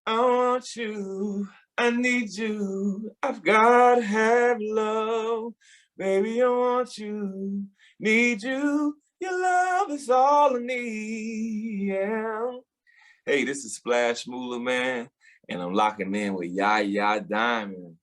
I want you, I need you, I've got to have love. Baby, I want you, need you, your love is all I need. Yeah. Hey, this is Splash Mullah, man, and I'm locking in with Yaya Diamond.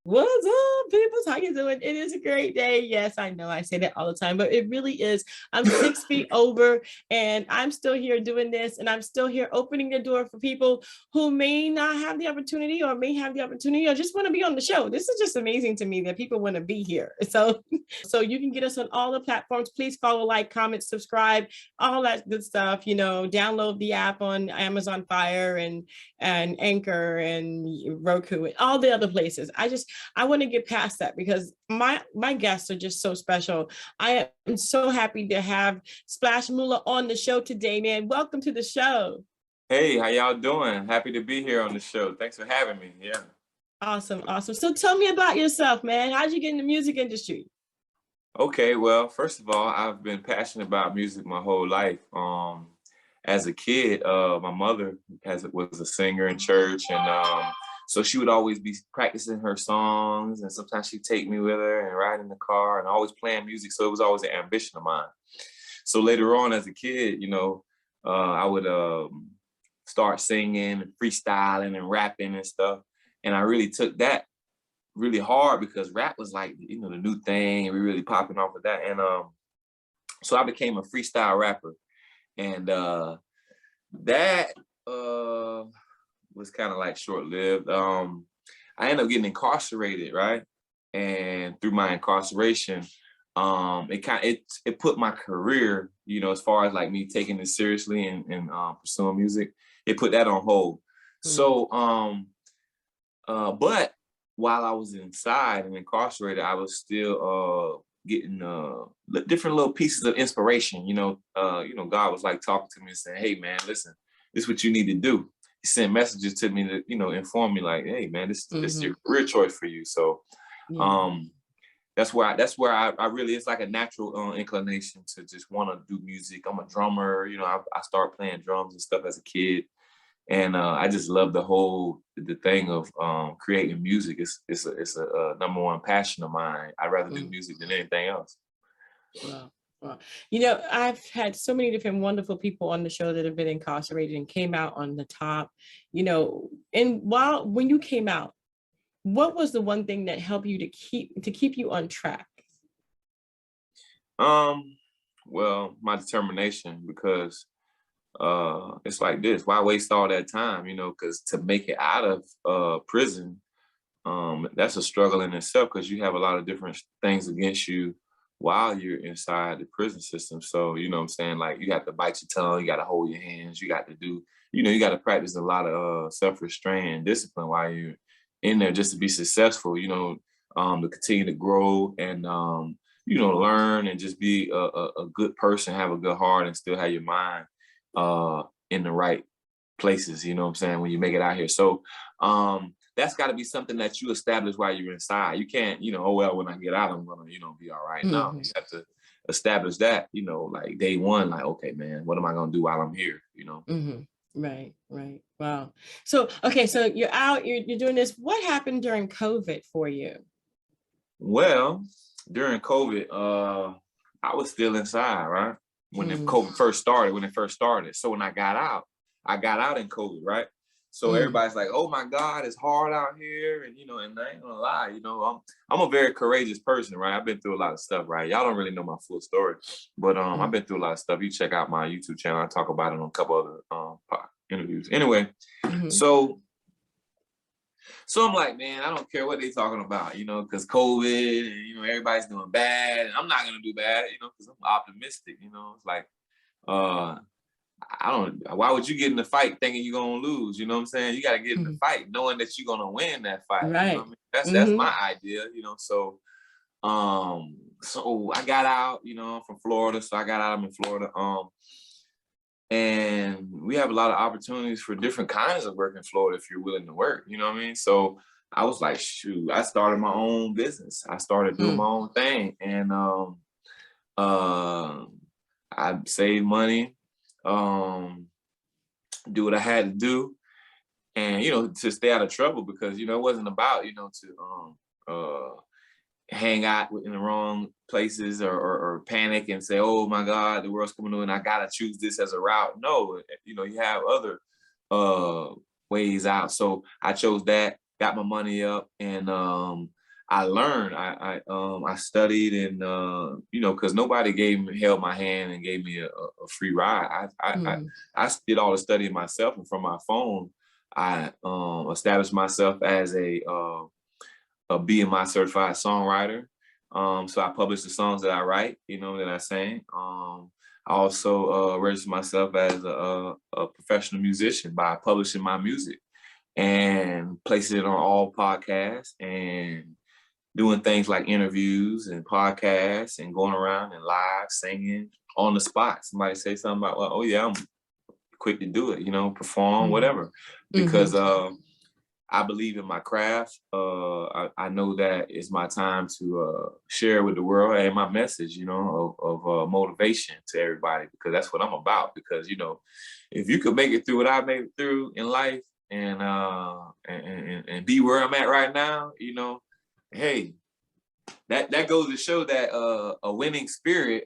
What's up, people? How you doing? It is a great day. Yes, I know I say that all the time, but it really is. I'm 6 feet over and I'm still here doing this, and I'm still here opening the door for people who may not have the opportunity or may have the opportunity or just want to be on the show. This is just amazing to me that people want to be here. So you can get us on all the platforms. Please follow, like, comment, subscribe, all that good stuff. Download the app on Amazon Fire and Anchor and Roku and all the other places. I want to get past that because my guests are just so special. I am so happy to have Splash Mullah on the show today, man. Welcome to the show. Hey, how y'all doing? Happy to be here on the show. Thanks for having me. Yeah. Awesome. So tell me about yourself, man. How'd you get in the music industry? Okay, well, first of all, I've been passionate about music my whole life. As a kid, my mother was a singer in church, and so she would always be practicing her songs, and sometimes she'd take me with her and ride in the car and always playing music. So it was always an ambition of mine. So later on as a kid, I would start singing and freestyling and rapping and stuff. And I really took that really hard because rap was like, the new thing, and we really popping off of that. And so I became a freestyle rapper. And that was kind of like short-lived. I ended up getting incarcerated, right? And through my incarceration, it put my career, as far as like me taking it seriously and pursuing music, it put that on hold. So, but while I was inside and incarcerated, I was still getting different little pieces of inspiration. God was like talking to me and saying, "Hey, man, listen, this is what you need to do." He sent messages to me to, inform me like, "Hey, man, this is your career choice for you." So, that's where I really, it's like a natural inclination to just want to do music. I'm a drummer. I started playing drums and stuff as a kid. And I just love the thing of creating music. It's a number one passion of mine. I'd rather do music than anything else. Wow. I've had so many different wonderful people on the show that have been incarcerated and came out on the top, and when you came out, what was the one thing that helped you to keep you on track? Well, my determination, because it's like this, why waste all that time, because to make it out of prison, that's a struggle in itself, because you have a lot of different things against you while you're inside the prison system. So, what I'm saying, like, you have to bite your tongue, you got to hold your hands, you got to do, you got to practice a lot of self-restraint and discipline while you're in there, just to be successful, to continue to grow and, learn and just be a good person, have a good heart, and still have your mind in the right places, when you make it out here. So that's got to be something that you establish while you're inside. You can't, oh, well, when I get out, I'm gonna, be all right. No, you have to establish that, like day one, like, okay, man, what am I gonna do while I'm here? Right. Wow. So you're out, you're doing this. What happened during COVID for you? Well, during COVID, I was still inside, right? When COVID first started. So when I got out in COVID, right? So everybody's like, "Oh my God, it's hard out here," and and I ain't gonna lie, I'm a very courageous person, right? I've been through a lot of stuff, right? Y'all don't really know my full story, but I've been through a lot of stuff. You check out my YouTube channel, I talk about it on a couple other interviews. Anyway, so I'm like, man, I don't care what they talking about, because COVID and, everybody's doing bad. And I'm not going to do bad, because I'm optimistic, it's like, why would you get in the fight thinking you're going to lose? You know what I'm saying? You got to get in the fight knowing that you're going to win that fight. Right. You know what I mean? That's my idea, so I got out, from Florida. So I got out, I'm in Florida. And we have a lot of opportunities for different kinds of work in Florida if you're willing to work, you know what I mean? So I was like, shoot, I started my own business. I started doing my own thing. And I saved money, do what I had to do, and to stay out of trouble, because it wasn't about to hang out in the wrong places, or panic and say, oh my God, the world's coming to an end, I gotta choose this as a route. No, you have other ways out. So I chose that, got my money up, and I learned. I studied, and because nobody held my hand and gave me a free ride. I did all the studying myself, and from my phone, I established myself as a BMI certified songwriter. So I publish the songs that I write, that I sing. I also registered myself as a professional musician by publishing my music and placing it on all podcasts, and doing things like interviews and podcasts, and going around and live singing on the spot. Somebody say something about, well, oh yeah, I'm quick to do it, perform, whatever, because I believe in my craft. I know that it's my time to share with the world and my message, of motivation to everybody, because that's what I'm about. Because if you could make it through what I made it through in life, and be where I'm at right now, hey, that goes to show that a winning spirit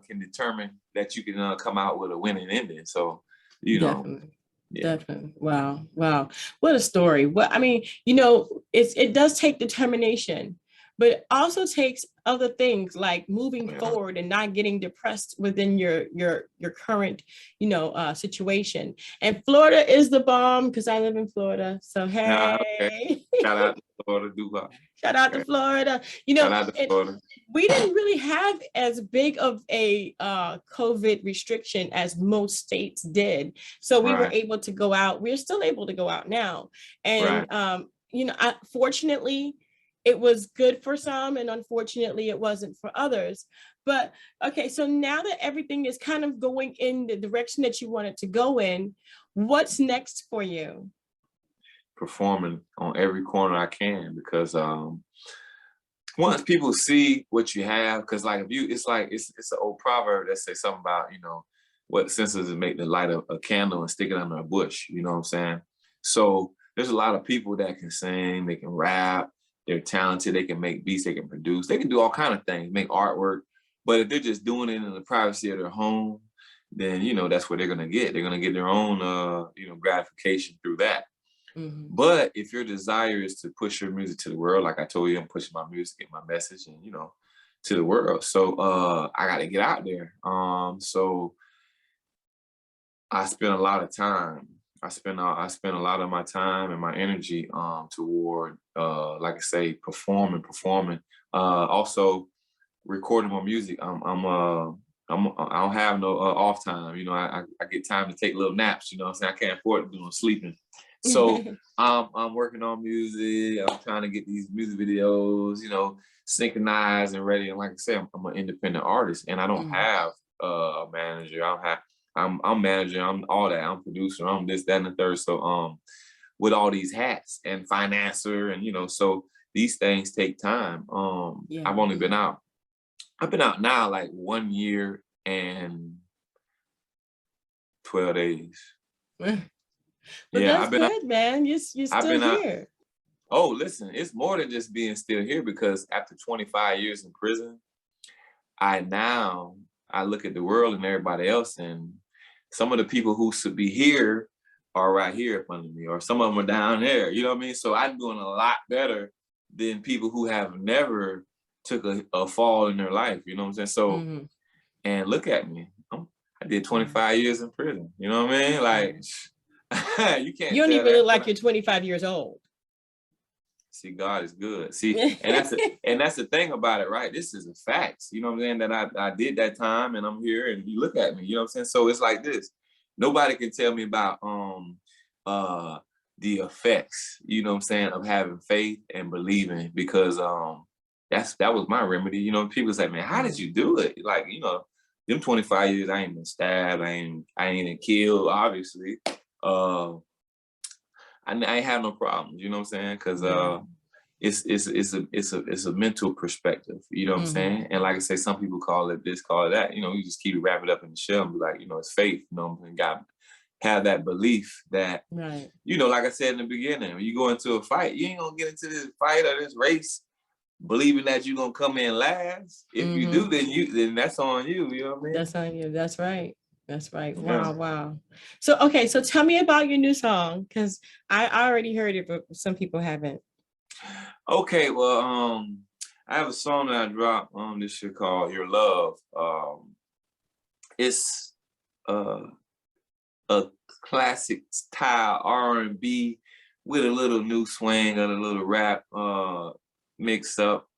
can determine that you can come out with a winning ending. So, Definitely. Yeah. Definitely. Wow. What a story. It does take determination, but it also takes other things like moving forward and not getting depressed within your current, situation. And Florida is the bomb, because I live in Florida. So, hey. Okay. Shout out to Florida, Dubai. Shout out to Florida. Shout out to Florida. We didn't really have as big of a COVID restriction as most states did. So we were able to go out. We're still able to go out now. And, fortunately, it was good for some, and unfortunately, it wasn't for others. But, okay, so now that everything is kind of going in the direction that you want it to go in, what's next for you? Performing on every corner I can, because once people see what you have, because like it's an old proverb that says something about what sense does it make to light a candle and stick it under a bush, you know what I'm saying? So there's a lot of people that can sing, they can rap, they're talented, they can make beats, they can produce, they can do all kind of things, make artwork. But if they're just doing it in the privacy of their home, then that's what they're gonna get. They're gonna get their own gratification through that. But if your desire is to push your music to the world, like I told you, I'm pushing my music and my message, and to the world. So I got to get out there. So I spend a lot of time. I spend a lot of my time and my energy toward, like I say, performing. Also recording my music. I don't have no off time. I get time to take little naps. I'm saying? I can't afford to do no sleeping. So I'm working on music. I'm trying to get these music videos, synchronized and ready. And like I said, I'm an independent artist, and I don't have a manager. I'm manager. I'm all that. I'm producer. I'm this, that, and the third. So with all these hats and financer, and so these things take time. I've only been out. I've been out now like 1 year and 12 days. But that's good, man. You're still here. Oh, listen, it's more than just being still here, because after 25 years in prison, I look at the world and everybody else, and some of the people who should be here are right here in front of me, or some of them are down there. You know what I mean? So I'm doing a lot better than people who have never took a fall in their life. You know what I'm saying? So, and look at me. I did 25 years in prison. You know what I mean? Like, you can't. You don't even look like you're 25 years old. See, God is good. See, and that's the thing about it, right? This is a fact. You know what I'm saying? That I did that time, and I'm here, and you look at me. You know what I'm saying? So it's like this. Nobody can tell me about the effects. You know what I'm saying, of having faith and believing, because that was my remedy. People say, man, how did you do it? Like, them 25 years, I ain't been stabbed. I ain't been killed, obviously. I ain't have no problems, you know what I'm saying? Because it's a mental perspective, you know what I'm saying? And like I say, some people call it this, call it that, you know, you just keep it, wrap it up in the shell and be like, you know, it's faith, you know, and God have that belief that, right. you know, like I said in the beginning, when you go into a fight, you ain't gonna get into this fight or this race believing that you're gonna come in last. If you do, then that's on you, you know what I mean? That's on you. That's right. That's right. Yeah. Wow. So okay, so tell me about your new song, because I already heard it, but some people haven't. Okay, well, I have a song that I dropped this year called Your Love. It's a classic style R&B with a little new swing and a little rap mix up.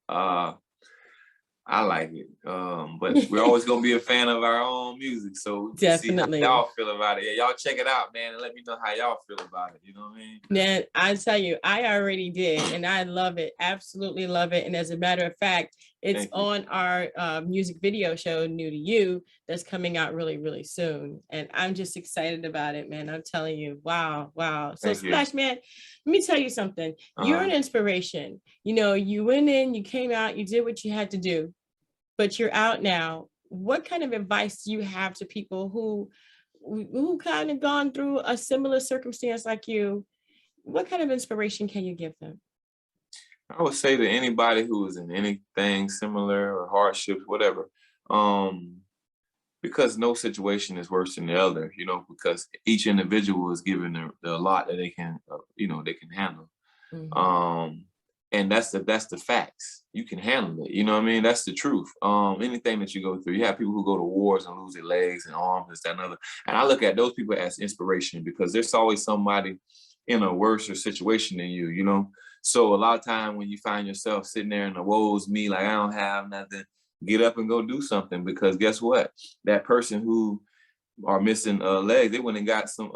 I like it, but we're always gonna be a fan of our own music, so we see how y'all feel about it. Yeah, y'all check it out, man, and let me know how y'all feel about it. You know what I mean? Man, I tell you, I already did, and I love it, absolutely love it. And as a matter of fact, it's on our music video show, New to You, that's coming out really, really soon. And I'm just excited about it, man. I'm telling you, wow. So Splash, man, let me tell you something. You're an inspiration. You know, you went in, you came out, you did what you had to do, but you're out now. What kind of advice do you have to people who kind of gone through a similar circumstance like you? What kind of inspiration can you give them? I would say to anybody who is in anything similar or hardships, whatever, because no situation is worse than the other, you know, because each individual is given the lot that they can, you know, they can handle. And that's the facts. You can handle it. You know what I mean? That's the truth. Anything that you go through, you have people who go to wars and lose their legs and arms, this, that, and other. And I look at those people as inspiration because there's always somebody in a worse situation than you know? So a lot of time when you find yourself sitting there and the woe's me, like I don't have nothing, get up and go do something, because guess what? That person who are missing legs, they went and got some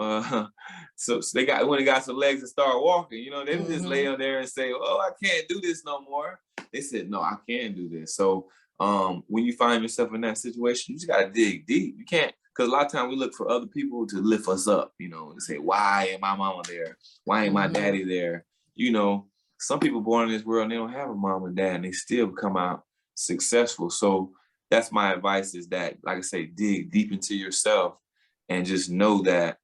so they went and got some legs and start walking, you know. They didn't just lay on there and say, oh, I can't do this no more. They said, no, I can do this. So when you find yourself in that situation, you just gotta dig deep. You can't, because a lot of times we look for other people to lift us up, you know, and say, why ain't my mama there? Why ain't my daddy there? You know, some people born in this world, they don't have a mom and dad, and they still come out successful. So that's my advice, is that, like I say, dig deep into yourself and just know that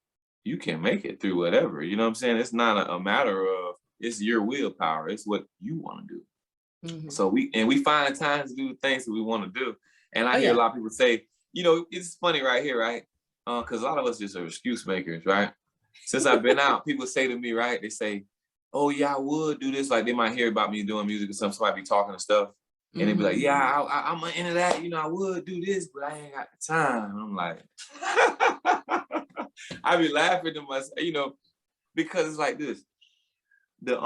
you can make it through whatever. You know what I'm saying? It's not a matter of, it's your willpower. It's what you want to do. So we find time to do the things that we want to do. And I hear a lot of people say, you know, it's funny right here, right? Because a lot of us just are excuse makers, right? Since I've been out, people say to me, right? They say, oh yeah, I would do this. Like they might hear about me doing music or something, somebody be talking and stuff. And they be like, yeah, I'm into that. You know, I would do this, but I ain't got the time. And I'm like, I be laughing to myself, you know, because it's like this. The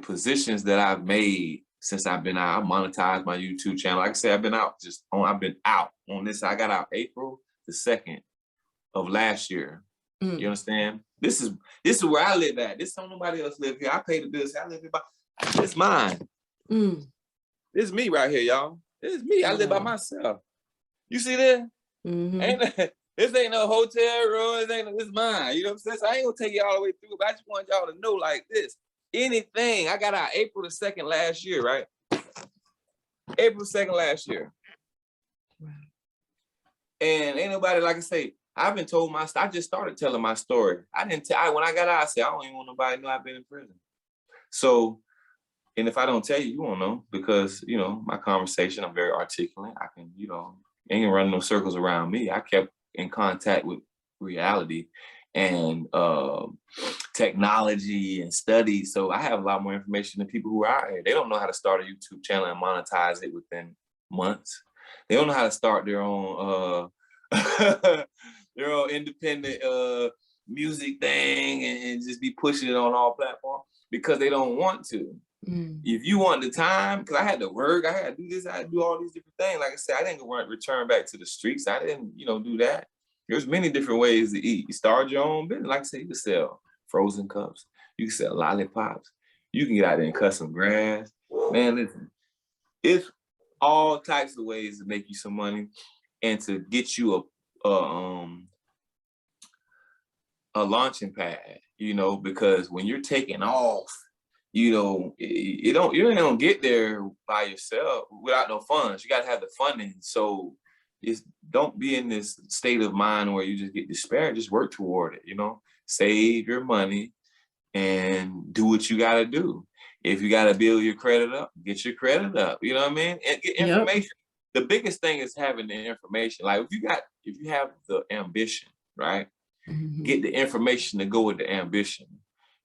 positions that I've made since I've been out, I monetized my YouTube channel. Like I said, I've been out on this. I got out April the 2nd of last year. You understand? This is where I live at. This don't nobody else live here. I pay the bills. I live here by, it's mine. This is me right here, y'all. This is me. I live by myself. You see that? This ain't no hotel room. This mine. You know what I'm saying? So I ain't gonna take you all the way through, but I just want y'all to know, like this. Anything, I got out April the 2nd last year, right? April 2nd last year. And ain't nobody, like I say, I've been told I just started telling my story. When I got out, I said, I don't even want nobody to know I've been in prison. So, and if I don't tell you, you won't know, because, you know, my conversation, I'm very articulate. I can, you know, ain't running no circles around me. I kept in contact with reality and technology and studies. So I have a lot more information than people who are out here. They don't know how to start a YouTube channel and monetize it within months. They don't know how to start their own their own independent music thing and just be pushing it on all platforms, because they don't want to. If you want the time, because I had to work, I had to do this, I had to do all these different things. Like I said, I didn't return back to the streets. I didn't, you know, do that. There's many different ways to eat. You start your own business. Like I said, you can sell frozen cups. You can sell lollipops. You can get out there and cut some grass. Man, listen, it's all types of ways to make you some money and to get you a launching pad. you know, because when you're taking off, you know, you don't get there by yourself without no funds. You got to have the funding. So it's, don't be in this state of mind where you just get despair. Just work toward it, you know, save your money and do what you got to do. If you got to build your credit up, get your credit up, you know what I mean? And get information. The biggest thing is having the information. Like if you have the ambition, right? Get the information to go with the ambition.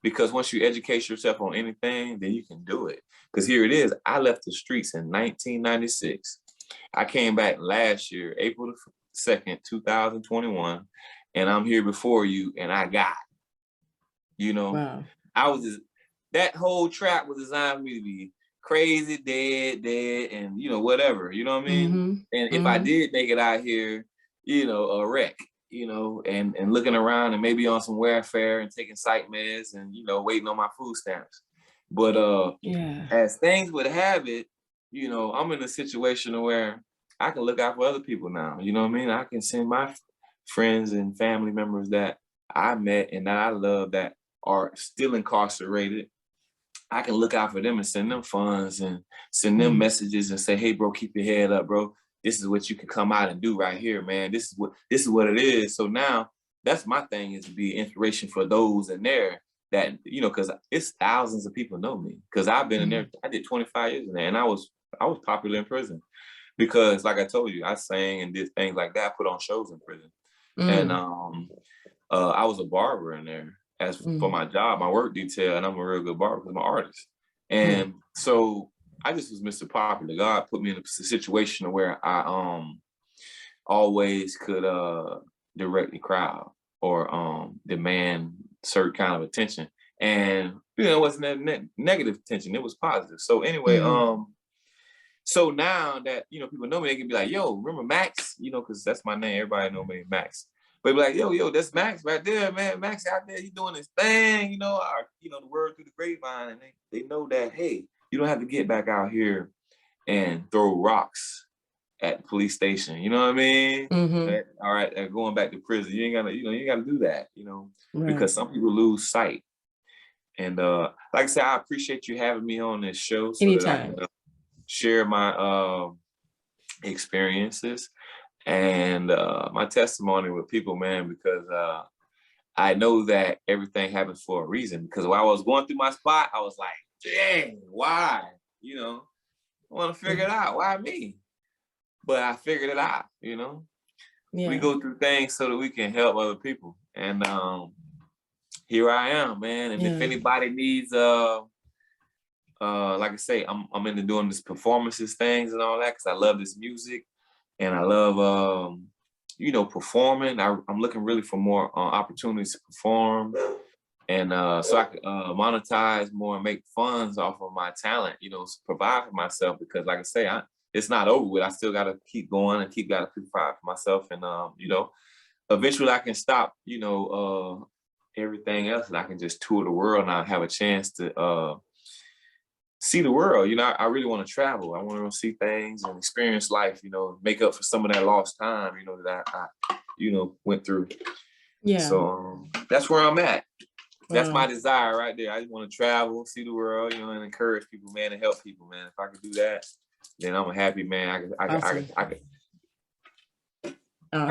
Because once you educate yourself on anything, then you can do it. Because here it is. I left the streets in 1996. I came back last year, April the 2nd, 2021, and I'm here before you, and I got, you know, Wow. I was just, that whole trap was designed for me to be crazy, dead, and, you know, whatever, you know what I mean? And if I did make it out here, you know, a wreck, you know, and looking around and maybe on some welfare and taking psych meds and, you know, waiting on my food stamps. But as things would have it, you know, I'm in a situation where I can look out for other people now. You know what I mean? I can send my friends and family members that I met and that I love that are still incarcerated. I can look out for them and send them funds and send them messages and say, hey, bro, keep your head up, bro. This is what you can come out and do right here, man. This is what it is. So now that's my thing, is to be inspiration for those in there that, you know, because it's thousands of people know me because I've been in there. I did 25 years in there, and I was popular in prison because, like I told you, I sang and did things like that. I put on shows in prison, and I was a barber in there as for my job, my work detail, and I'm a real good barber because I'm an artist. And so I just was Mr. Popular. God put me in a situation where I always could direct the crowd or demand certain kind of attention. And, you know, it wasn't that negative attention, it was positive. So anyway, so now that, you know, people know me, they can be like, yo, remember Max? You know, because that's my name. Everybody know me, Max. But be like, yo, that's Max right there, man. Max out there, he doing his thing, you know, the word through the grapevine. And they know that, hey, you don't have to get back out here and throw rocks at the police station. You know what I mean? All right, going back to prison, you ain't gotta do that, you know, because some people lose sight. And like I said, I appreciate you having me on this show so that I can share my experiences and my testimony with people, man, because I know that everything happens for a reason. Because while I was going through my spot, I was like, dang, why? You know, I want to figure it out. Why me? But I figured it out, you know. We go through things so that we can help other people. And here I am, man. And if anybody needs like I say, I'm into doing this performances things and all that because I love this music and I love you know, performing. I'm looking really for more opportunities to perform and so I can monetize more and make funds off of my talent, you know, provide for myself because like I say, it's not over with. I still got to keep going and got to provide for myself. And, you know, eventually I can stop, you know, everything else and I can just tour the world and I have a chance to see the world. You know, I really want to travel. I want to see things and experience life, you know, make up for some of that lost time, you know, that I you know, went through. So that's where I'm at. That's my desire right there. I just want to travel, see the world, you know, and encourage people, man, and help people, man. If I could do that, then I'm a happy man. I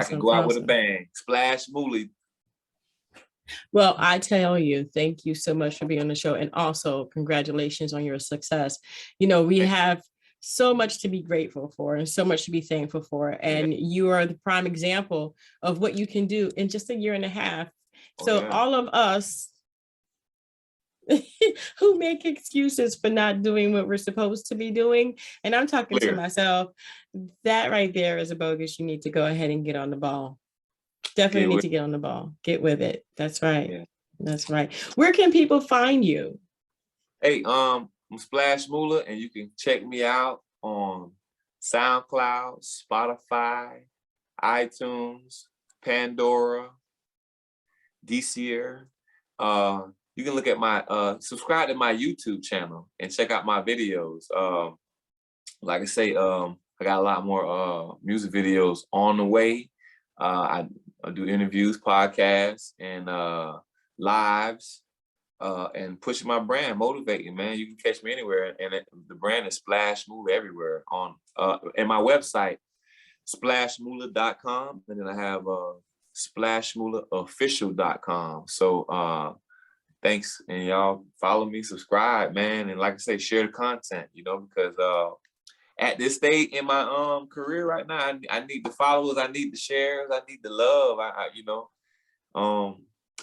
can go out with a bang. Splash Mullah. Well, I tell you, thank you so much for being on the show. And also congratulations on your success. You know, we have so much to be grateful for and so much to be thankful for. And you are the prime example of what you can do in just a year and a half. So all of us who make excuses for not doing what we're supposed to be doing, and I'm talking to myself, that right there is a bogus. You need to go ahead and get on the ball. Definitely need to get on the ball. Get with it. That's right. That's right. Where can people find you? Hey, I'm Splash Mullah, and you can check me out on SoundCloud, Spotify, iTunes, Pandora, DCR. You can look at my subscribe to my YouTube channel and check out my videos. Like I say, I got a lot more music videos on the way. I do interviews, podcasts, and lives, and pushing my brand, motivating, man. You can catch me anywhere. And the brand is Splash Mullah everywhere on, and my website, splashmullah.com. And then I have splashmullahofficial.com. So thanks. And y'all follow me, subscribe, man. And like I say, share the content, because at this stage in my career right now, I need the followers, I need the shares, I need the love.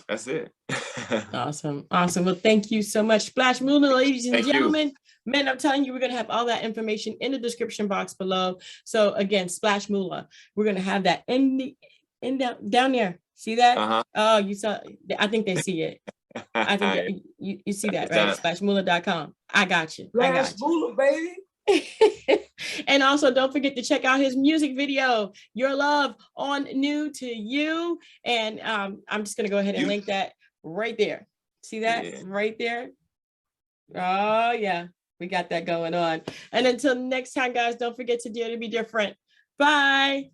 That's it. Awesome. Well, thank you so much, Splash Mullah, ladies and gentlemen. Man, I'm telling you, we're gonna have all that information in the description box below. So again, Splash Mullah, we're gonna have that down there. See that? Uh-huh. Oh, you saw. I think they see it. I think that you see that, right? Splashmullah.com. I got you. Splash Mullah, baby. And also don't forget to check out his music video, Your Love on New to You. And I'm just gonna go ahead and link that right there. See that right there? Oh yeah, we got that going on. And until next time, guys, don't forget to dare to be different. Bye.